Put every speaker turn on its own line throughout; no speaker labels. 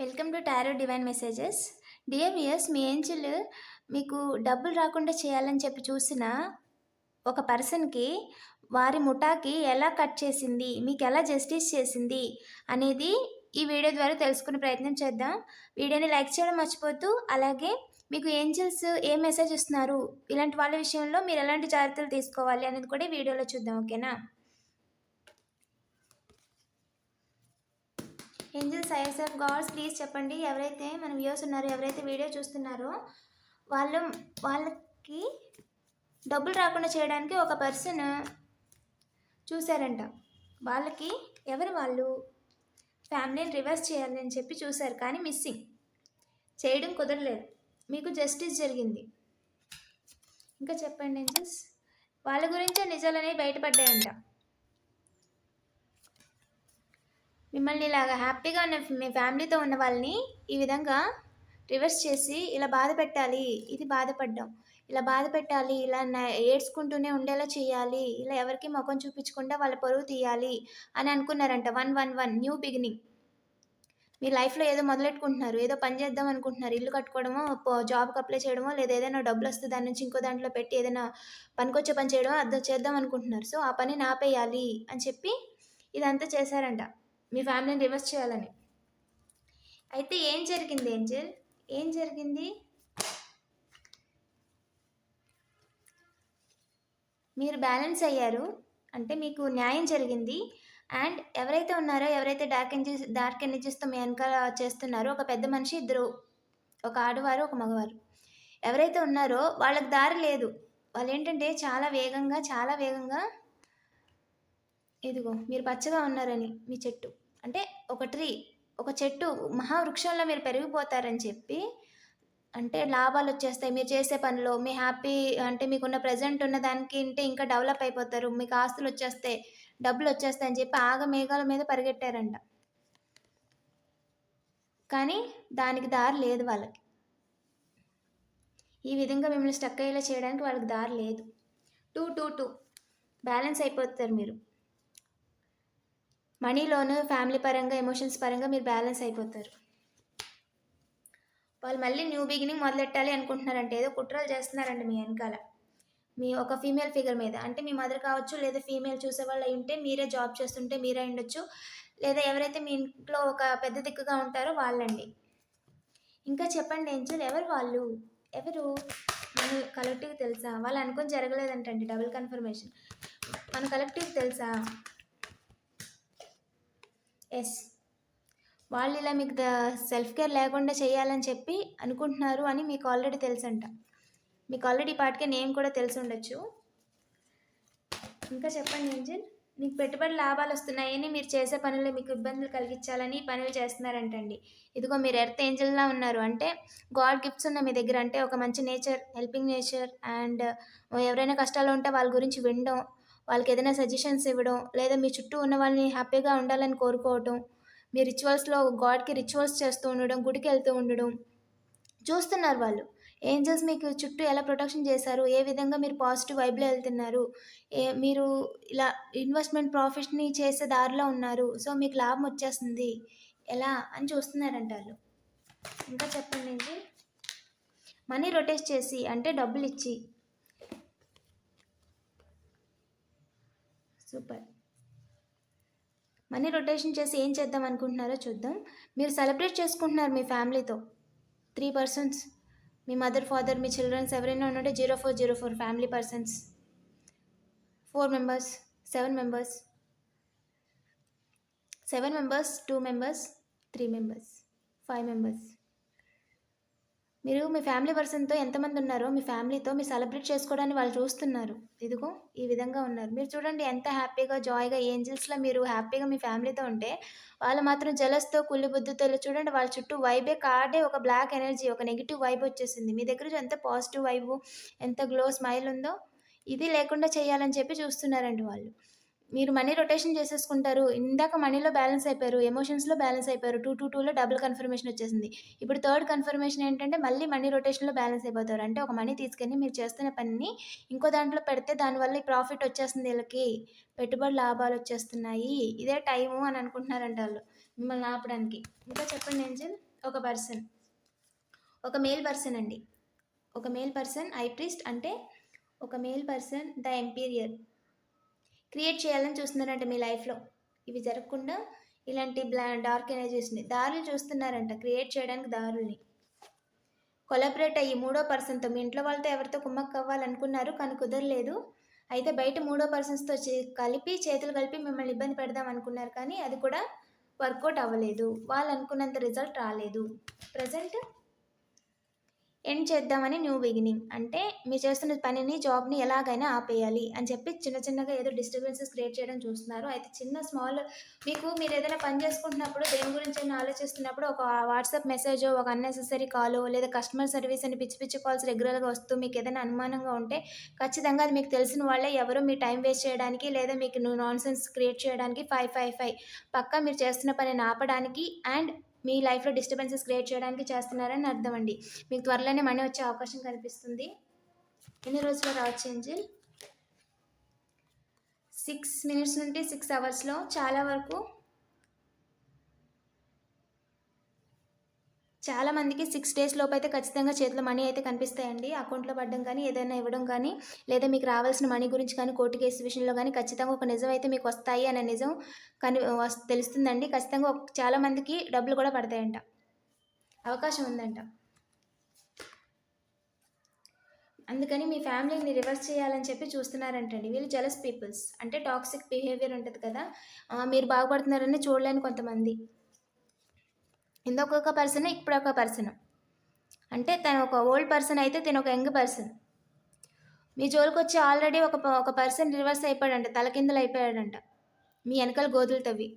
Welcome to tarot divine messages. Dear viewers, me angel మీకు డబ్బులు రాకుండా చేయాలని చెప్పి చూసిన ఒక పర్సన్కి వారి ముఠాకి ఎలా కట్ చేసింది, మీకు ఎలా జస్టిస్ చేసింది అనేది ఈ వీడియో ద్వారా తెలుసుకునే ప్రయత్నం చేద్దాం. వీడియోని లైక్ చేయడం మర్చిపోతూ, అలాగే మీకు ఏంజిల్స్ ఏ మెసేజ్ ఇస్తున్నారు, ఇలాంటి వాళ్ళ విషయంలో మీరు ఎలాంటి జాగ్రత్తలు తీసుకోవాలి అనేది కూడా ఈ వీడియోలో చూద్దాం. ఓకేనా? Angels, eyes of gods, please చెప్పండి. ఎవరైతే మన వ్యూవర్స్ ఉన్నారో, ఎవరైతే వీడియో చూస్తున్నారో వాళ్ళకి డబ్బులు రాకుండా చేయడానికి ఒక పర్సన్ చూశారంట. వాళ్ళకి వాళ్ళు ఫ్యామిలీని రివర్స్ చేయాలని చెప్పి చూశారు, కానీ మిస్సింగ్ చేయడం కుదరలేదు. మీకు జస్టిస్ జరిగింది. ఇంకా చెప్పండి ఏంజిల్స్, వాళ్ళ గురించే నిజాలనేవి బయటపడ్డాయంట. మిమ్మల్ని ఇలాగా హ్యాపీగా ఉన్న మీ ఫ్యామిలీతో ఉన్న వాళ్ళని ఈ విధంగా రివర్స్ చేసి ఇలా బాధ పెట్టాలి, ఇది బాధపడ్డాం, ఇలా బాధ పెట్టాలి, ఇలా ఏడ్చుకుంటూనే ఉండేలా చేయాలి, ఇలా ఎవరికి ముఖం చూపించకుండా వాళ్ళ పరువు తీయాలి అని అనుకున్నారంట. 111 న్యూ బిగినింగ్. మీ లైఫ్లో ఏదో మొదలెట్టుకుంటున్నారు, ఏదో పని చేద్దాం అనుకుంటున్నారు, ఇల్లు కట్టుకోవడమో, జాబ్కి అప్లై చేయడమో, లేదా ఏదైనా డబ్బులు వస్తుంది దాని నుంచి ఇంకో దాంట్లో పెట్టి ఏదైనా పనికొచ్చే పని చేయడమో అది చేద్దాం అనుకుంటున్నారు. సో ఆ పని ఆపేయాలి అని చెప్పి ఇదంతా చేశారంట, మీ ఫ్యామిలీని రివర్స్ చేయాలని. అయితే ఏం జరిగింది ఏంజెల్? ఏం జరిగింది? మీరు బ్యాలెన్స్ అయ్యారు, అంటే మీకు న్యాయం జరిగింది. అండ్ ఎవరైతే ఉన్నారో, ఎవరైతే డార్క్ ఎనర్జీస్తో మీ వెనకాల చేస్తున్నారో, ఒక పెద్ద మనిషి, ఇద్దరు, ఒక ఆడవారు, ఒక మగవారు, ఎవరైతే ఉన్నారో వాళ్ళకి దారి లేదు. వాళ్ళు ఏంటంటే చాలా వేగంగా ఇదిగో మీరు పచ్చగా ఉన్నారని, మీ చెట్టు అంటే ఒక చెట్టు మహావృక్షంలో మీరు పెరిగిపోతారని చెప్పి, అంటే లాభాలు వచ్చేస్తాయి మీరు చేసే పనిలో, మీ హ్యాపీ అంటే మీకున్న ప్రజెంట్ ఉన్న దానికి అంటే ఇంకా డెవలప్ అయిపోతారు, మీకు ఆస్తులు వచ్చేస్తాయి, డబ్బులు వచ్చేస్తాయి అని చెప్పి ఆగమేఘాల మీద పరిగెట్టారంట. కానీ దానికి దారి లేదు వాళ్ళకి. ఈ విధంగా మిమ్మల్ని స్టక్ అయ్యేలా చేయడానికి వాళ్ళకి దారి లేదు. 2 బ్యాలెన్స్ అయిపోతారు మీరు. మనీలోను, ఫ్యామిలీ పరంగా, ఎమోషన్స్ పరంగా మీరు బ్యాలెన్స్ అయిపోతారు. వాళ్ళు మళ్ళీ న్యూ బిగినింగ్ మొదలెట్టాలి అనుకుంటున్నారంటే ఏదో కుట్రలు చేస్తున్నారండి మీ వెనకాల, మీ ఒక ఫీమేల్ ఫిగర్ మీద. అంటే మీ మదర్ కావచ్చు, లేదా ఫీమేల్ చూసేవాళ్ళు అయి ఉంటే, మీరే జాబ్ చేస్తుంటే మీరే ఉండొచ్చు, లేదా ఎవరైతే మీ ఇంట్లో ఒక పెద్ద దిక్కుగా ఉంటారో వాళ్ళండి. ఇంకా చెప్పండి ఏంజల్, ఎవరు మన కలెక్టివ్ తెలుసా? వాళ్ళు అనుకుని జరగలేదంటండి, డబుల్ కన్ఫర్మేషన్. మన కలెక్టివ్ తెలుసా? ఎస్, వాళ్ళు ఇలా మీకు సెల్ఫ్ కేర్ లేకుండా చేయాలని చెప్పి అనుకుంటున్నారు అని మీకు ఆల్రెడీ తెలుసంట. మీకు ఆల్రెడీ పాటికే నేమ్ కూడా తెలిసి ఉండొచ్చు. ఇంకా చెప్పండి ఏంజల్, మీకు పెట్టుబడి లాభాలు వస్తున్నాయని, మీరు చేసే పనుల్లో మీకు ఇబ్బందులు కలిగించాలని పనులు చేస్తున్నారంటండి. ఇదిగో మీరు ఎర్త్ ఏంజల్లా ఉన్నారు, అంటే గాడ్ గిఫ్ట్స్ ఉన్నాయి మీ దగ్గర. అంటే ఒక మంచి నేచర్, హెల్పింగ్ నేచర్, అండ్ ఎవరైనా కష్టాలు ఉంటే వాళ్ళ గురించి వినడం, వాళ్ళకి ఏదైనా సజెషన్స్ ఇవ్వడం, లేదా మీ చుట్టూ ఉన్న వాళ్ళని హ్యాపీగా ఉండాలని కోరుకోవడం, మీ రిచువల్స్లో గాడ్కి రిచువల్స్ చేస్తూ ఉండడం, గుడికి వెళ్తూ ఉండడం చూస్తున్నారు వాళ్ళు. ఏంజల్స్ మీకు చుట్టూ ఎలా ప్రొటెక్షన్ చేశారు, ఏ విధంగా మీరు పాజిటివ్ వైబ్లో వెళ్తున్నారు, మీరు ఇలా ఇన్వెస్ట్మెంట్ ప్రాఫిట్ని చేసే దారిలో ఉన్నారు, సో మీకు లాభం వచ్చేస్తుంది ఎలా అని చూస్తున్నారంట వాళ్ళు. ఇంకా చెప్పండి ఏంజల్, మనీ రొటేట్ చేసి, అంటే డబ్బులు ఇచ్చి. సూపర్. మనీ రొటేషన్ చేసి ఏం చేద్దాం అనుకుంటున్నారో చూద్దాం. మీరు సెలబ్రేట్ చేసుకుంటున్నారు మీ ఫ్యామిలీతో. 3 పర్సన్స్, మీ మదర్, ఫాదర్, మీ చిల్డ్రన్స్ ఎవరైనా ఉంటే 0404 family persons, 4 members, 7 members, 2 members, 3 members, 5 members. మీరు మీ ఫ్యామిలీ పర్సన్తో ఎంతమంది ఉన్నారో మీ ఫ్యామిలీతో మీరు సెలబ్రేట్ చేసుకోవడానికి వాళ్ళు చూస్తున్నారు. ఇదిగో ఈ విధంగా ఉన్నారు. మీరు చూడండి ఎంత హ్యాపీగా, జాయ్గా, ఏంజిల్స్లో మీరు హ్యాపీగా మీ ఫ్యామిలీతో ఉంటే, వాళ్ళు మాత్రం జలస్తో, కుళ్ళిబుద్ధితో చూడండి, వాళ్ళ చుట్టూ వైబే కాడే ఒక బ్లాక్ ఎనర్జీ, ఒక నెగిటివ్ వైబ్ వచ్చేసింది. మీ దగ్గర ఎంత పాజిటివ్ వైబు, ఎంత గ్లో స్మైల్ ఉందో, ఇది లేకుండా చేయాలని చెప్పి చూస్తున్నారండి వాళ్ళు. మీరు మనీ రొటేషన్ చేసేసుకుంటారు. ఇందాక మనీలో బ్యాలెన్స్ అయిపోయారు, ఎమోషన్స్లో బ్యాలెన్స్ అయిపోయారు. 2 డబుల్ కన్ఫర్మేషన్ వచ్చేసింది. ఇప్పుడు థర్డ్ కన్ఫర్మేషన్ ఏంటంటే మళ్ళీ మనీ రొటేషన్లో బ్యాలెన్స్ అయిపోతారు. అంటే ఒక మనీ తీసుకొని మీరు చేస్తున్న పనిని ఇంకో దాంట్లో పెడితే దానివల్ల ఈ ప్రాఫిట్ వచ్చేస్తుంది, వీళ్ళకి పెట్టుబడి లాభాలు వచ్చేస్తున్నాయి, ఇదే టైము అని అనుకుంటున్నారంట వాళ్ళు మిమ్మల్ని ఆపడానికి. ఇంకా చెప్పండి ఏంజల్. ఒక పర్సన్, ఒక మేల్ పర్సన్ అండి. ఒక మేల్ పర్సన్ ఐ ప్రీస్ట్ అంటే ఒక మేల్ పర్సన్ ద ఎంపీరియర్ క్రియేట్ చేయాలని చూస్తున్నారంట మీ లైఫ్లో. ఇవి జరగకుండా ఇలాంటి డార్క్ ఎనర్జీస్ని దారులు చూస్తున్నారంట, క్రియేట్ చేయడానికి దారుల్ని. కొలాబరేట్ అయ్యి మూడో పర్సన్తో, మీ ఇంట్లో వాళ్ళతో ఎవరితో కుమ్మక్క అవ్వాలనుకున్నారు కానీ కుదరలేదు. అయితే బయట మూడో పర్సన్స్తో కలిపి చేతులు కలిపి మిమ్మల్ని ఇబ్బంది పెడదాం అనుకున్నారు కానీ అది కూడా వర్కౌట్ అవ్వలేదు. వాళ్ళు అనుకున్నంత రిజల్ట్ రాలేదు. ప్రజెంట్ ఎండ్ చేద్దామని న్యూ బిగినింగ్ అంటే మీరు చేస్తున్న పనిని, జాబ్ని ఎలాగైనా ఆపేయాలి అని చెప్పి చిన్న చిన్నగా ఏదో డిస్టర్బెన్సెస్ క్రియేట్ చేయడం చూస్తున్నారు. అయితే చిన్న స్మాల్ మీరు ఏదైనా పని చేసుకుంటున్నప్పుడు దేని గురించి అయినా ఆలోచిస్తున్నప్పుడు ఒక వాట్సాప్ మెసేజ్, ఒక అన్నెసెసరీ కాల్ లేదా కస్టమర్ సర్వీస్ అని పిచ్చి పిచ్చి కాల్స్ రెగ్యులర్గా వస్తూ మీకు ఏదైనా అనుమానంగా ఉంటే ఖచ్చితంగా అది మీకు తెలిసిన వాళ్ళే, ఎవరు మీ టైం వేస్ట్ చేయడానికి లేదా మీకు నాన్ సెన్స్ క్రియేట్ చేయడానికి 555 పక్కా మీరు చేస్తున్న పనిని ఆపడానికి అండ్ మీ లైఫ్లో డిస్టర్బెన్సెస్ క్రియేట్ చేయడానికి చేస్తున్నారని అర్థం అండి. మీకు త్వరలోనే మనీ వచ్చే అవకాశం కనిపిస్తుంది. ఎన్ని రోజుల్లో రావచ్చు ఏంజిల్? 6 minutes నుండి 6 hours చాలా వరకు చాలా మందికి 6 days లోపు అయితే ఖచ్చితంగా చేతిలో మనీ అయితే కనిపిస్తాయండి. అకౌంట్లో పడడం కానీ, ఏదైనా ఇవ్వడం కానీ, లేదా మీకు రావాల్సిన మనీ గురించి కానీ, కోర్టు కేసు విషయంలో కానీ ఖచ్చితంగా ఒక నిజం అయితే మీకు వస్తాయి అనే నిజం కానీ తెలుస్తుందండి. ఖచ్చితంగా చాలా మందికి డబ్బులు కూడా పడతాయంట, అవకాశం ఉందంట. అందుకని మీ ఫ్యామిలీని రివర్స్ చేయాలని చెప్పి చూస్తున్నారంటండి. వీళ్ళు జెలస్ పీపుల్స్ అంటే టాక్సిక్ బిహేవియర్ ఉంటుంది కదా, మీరు బాగుపడుతున్నారని చూడలేని కొంతమంది. ఇంకొక పర్సన్, ఇప్పుడు ఒక పర్సన్ అంటే తను ఒక ఓల్డ్ పర్సన్ అయితే తను ఒక యంగ్ పర్సన్. మీ జోలికి వచ్చి ఆల్రెడీ ఒక పర్సన్ రివర్స్ అయిపోయాడంట, తలకిందులు అయిపోయాడంట, మీ వెనకాల గోతులు తవ్వి.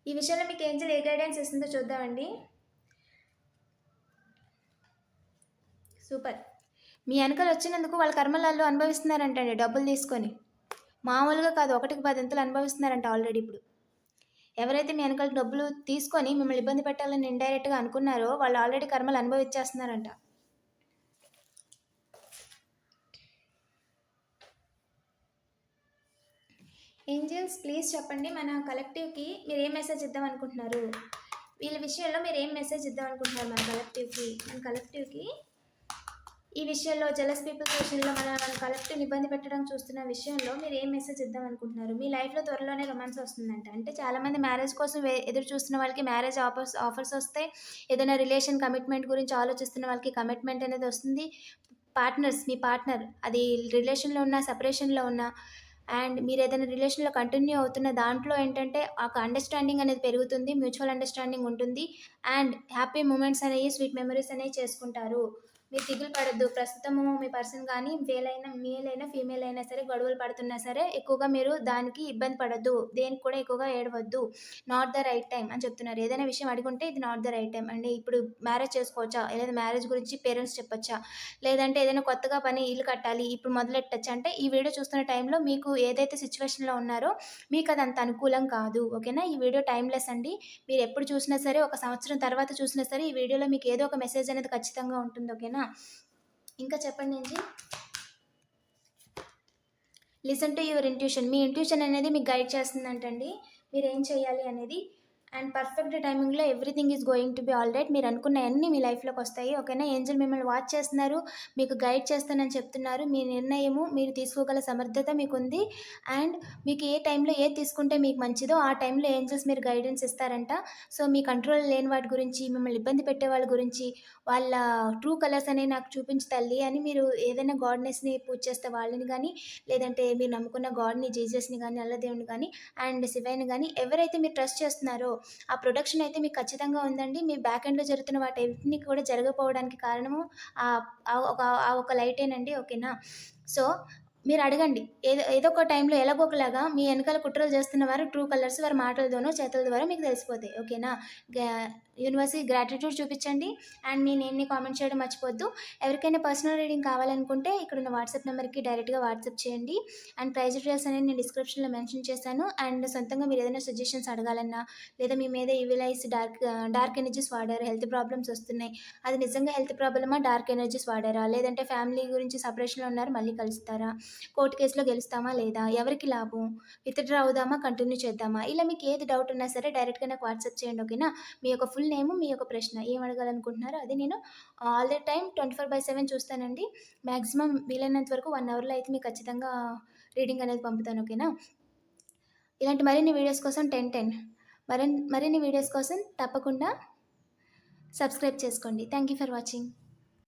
ఈ విషయంలో మీకు ఏంజల్ ఏ గైడెన్స్ ఇస్తుందో చూద్దామండి. సూపర్. మీ వెనకాల వచ్చినందుకు వాళ్ళ కర్మలలో అనుభవిస్తున్నారంటండి, డబ్బులు తీసుకొని. మామూలుగా కాదు, 1కి 10 అనుభవిస్తున్నారంట ఆల్రెడీ. ఇప్పుడు ఎవరైతే మీ వెనకాల డబ్బులు తీసుకొని మిమ్మల్ని ఇబ్బంది పెట్టాలని ఇండైరెక్ట్గా అనుకున్నారో వాళ్ళు ఆల్రెడీ కర్మలు అనుభవించేస్తున్నారంట. ఏంజల్స్ ప్లీజ్ చెప్పండి, మన కలెక్టివ్కి మీరు ఏం మెసేజ్ ఇద్దాం అనుకుంటున్నారు? వీళ్ళ విషయంలో మీరు ఏం మెసేజ్ ఇద్దాం అనుకుంటున్నారు మన కలెక్టివ్కి ఈ విషయంలో, జెలస్ పీపుల్స్ విషయంలో, మన కలెక్టివ్ని ఇబ్బంది పెట్టడం చూస్తున్న విషయంలో మీరు ఏం మెసేజ్ ఇద్దాం అనుకుంటున్నారు? మీ లైఫ్లో త్వరలోనే రొమాన్స్ వస్తుందంట. అంటే చాలామంది మ్యారేజ్ కోసం ఎదురు చూస్తున్న వాళ్ళకి మ్యారేజ్ ఆఫర్స్ వస్తాయి. ఏదైనా రిలేషన్ కమిట్మెంట్ గురించి ఆలోచిస్తున్న వాళ్ళకి కమిట్మెంట్ అనేది వస్తుంది. పార్ట్నర్స్, మీ పార్ట్నర్ అది రిలేషన్లో ఉన్న, సెపరేషన్లో ఉన్న అండ్ మీరు ఏదైనా రిలేషన్లో కంటిన్యూ అవుతున్న దాంట్లో ఏంటంటే ఒక అండర్స్టాండింగ్ అనేది పెరుగుతుంది, మ్యూచువల్ అండర్స్టాండింగ్ ఉంటుంది అండ్ హ్యాపీ మూమెంట్స్ అనేవి, స్వీట్ మెమరీస్ అనేవి చేసుకుంటారు. మీరు దిగులు పడద్దు. ప్రస్తుతము మీ పర్సన్ కానీ మేల్ అయినా ఫీమేల్ అయినా సరే గొడవలు పడుతున్నా సరే ఎక్కువగా మీరు దానికి ఇబ్బంది పడద్దు, దేనికి కూడా ఎక్కువగా ఏడవద్దు. నాట్ ద రైట్ టైం అని చెప్తున్నారు. ఏదైనా విషయం అడుగుంటే ఇది నాట్ ద రైట్ టైం అండి, ఇప్పుడు మ్యారేజ్ చేసుకోవచ్చా, లేదా మ్యారేజ్ గురించి పేరెంట్స్ చెప్పొచ్చా, లేదంటే ఏదైనా కొత్తగా పని ఇల్లు కట్టాలి ఇప్పుడు మొదలెట్టచ్చా అంటే ఈ వీడియో చూస్తున్న టైంలో మీకు ఏదైతే సిచ్యువేషన్లో ఉన్నారో మీకు అది అంత అనుకూలం కాదు. ఓకేనా? ఈ వీడియో టైమ్లెస్ అండి. మీరు ఎప్పుడు చూసినా సరే, ఒక సంవత్సరం తర్వాత చూసినా సరే ఈ వీడియోలో మీకు ఏదో ఒక మెసేజ్ అనేది ఖచ్చితంగా ఉంటుంది. ఓకేనా? ఇంకా చెప్పండి ఏంటి? Listen to your intuition. మీ ఇంట్యూషన్ అనేది మీకు గైడ్ చేస్తుందంటండి మీరు ఏం చేయాలి అనేది. అండ్ పర్ఫెక్ట్ టైమింగ్లో everything is going to be all right. మీరు అనుకున్న అన్నీ మీ లైఫ్లోకి వస్తాయి. ఓకేనా? ఏంజల్ మిమ్మల్ని వాచ్ చేస్తున్నారు, మీకు గైడ్ చేస్తానని చెప్తున్నారు. మీ నిర్ణయము మీరు తీసుకోగల సమర్థత మీకుంది అండ్ మీకు ఏ టైంలో ఏది తీసుకుంటే మీకు మంచిదో ఆ టైంలో ఏంజల్స్ మీరు గైడెన్స్ ఇస్తారంట. సో మీ కంట్రోల్ లేని వాటి గురించి, మిమ్మల్ని ఇబ్బంది పెట్టే వాళ్ళ గురించి, వాళ్ళ ట్రూ కలర్స్ అనేవి నాకు చూపించి తల్లి అని మీరు ఏదైనా గాడ్నెస్ని పూజ చేస్తే వాళ్ళని కానీ, లేదంటే మీరు నమ్ముకున్న గాడ్ని, జీసస్ని కానీ, అల్లదేవుని కానీ అండ్ శివయ్యని కానీ ఎవరైతే మీరు ట్రస్ట్ చేస్తున్నారో ఆ ప్రొడక్షన్ అయితే మీకు ఖచ్చితంగా ఉందండి. మీ బ్యాక్ ఎండ్లో జరుగుతున్న వాటి కూడా జరగకపోవడానికి కారణము ఒక లైటేనండి. ఓకేనా? సో మీరు అడగండి, ఏదో ఒక టైంలో ఎలాగోకలాగా మీ వెనకాల కుట్రలు చేస్తున్న వారు ట్రూ కలర్స్ వారి మాటలతోనో చేతుల ద్వారా మీకు తెలిసిపోతాయి. ఓకేనా? యూనివర్స్కి గ్రాటిట్యూడ్ చూపించండి అండ్ నేను కామెంట్ చేయడం మర్చిపోద్దు. ఎవరికైనా పర్సనల్ రీడింగ్ కావాలనుకుంటే ఇక్కడ ఉన్న వాట్సాప్ నెంబర్కి డైరెక్ట్గా వాట్సాప్ చేయండి అండ్ ప్రైజ్ డీటెయిల్స్ అనేది నేను డిస్క్రిప్షన్లో మెన్షన్ చేశాను. అండ్ సొంతంగా మీరు ఏదైనా సజెషన్స్ అడగాలన్నా, లేదా మీ మీద ఈవిలైజ్ డార్క్ ఎనర్జీస్ వాడారు, హెల్త్ ప్రాబ్లమ్స్ వస్తున్నాయి, అది నిజంగా హెల్త్ ప్రాబ్లమా, డార్క్ ఎనర్జీస్ వాడారా, లేదంటే ఫ్యామిలీ గురించి సపరేషన్లో ఉన్నారు మళ్ళీ కలుస్తారా, కోర్టు కేసులో గెలుస్తామా లేదా? ఎవరికి లాభం? విత్‌డ్రా అవుదామా? కంటిన్యూ చేద్దామా? ఇలా మీకు ఏది డౌట్ ఉన్నా సరే డైరెక్ట్‌గా నాకు వాట్సాప్ చేయండి. ఓకేనా? మీ యొక్క ఫుల్ నేము, మీ యొక్క ప్రశ్న ఏం అడగాలనుకుంటున్నారో అది నేను ఆల్ ద టైమ్ 24/7 చూస్తానండి. మాక్సిమం వీలైనంత వరకు 1 అవర్‌లో అయితే మీకు ఖచ్చితంగా రీడింగ్ అనేది పంపుతాను. ఓకేనా? ఇలాంటి మరిన్ని వీడియోస్ కోసం 10, 10 మరిన్ని వీడియోస్ కోసం తప్పకుండా సబ్స్క్రైబ్ చేసుకోండి. Thank you for watching.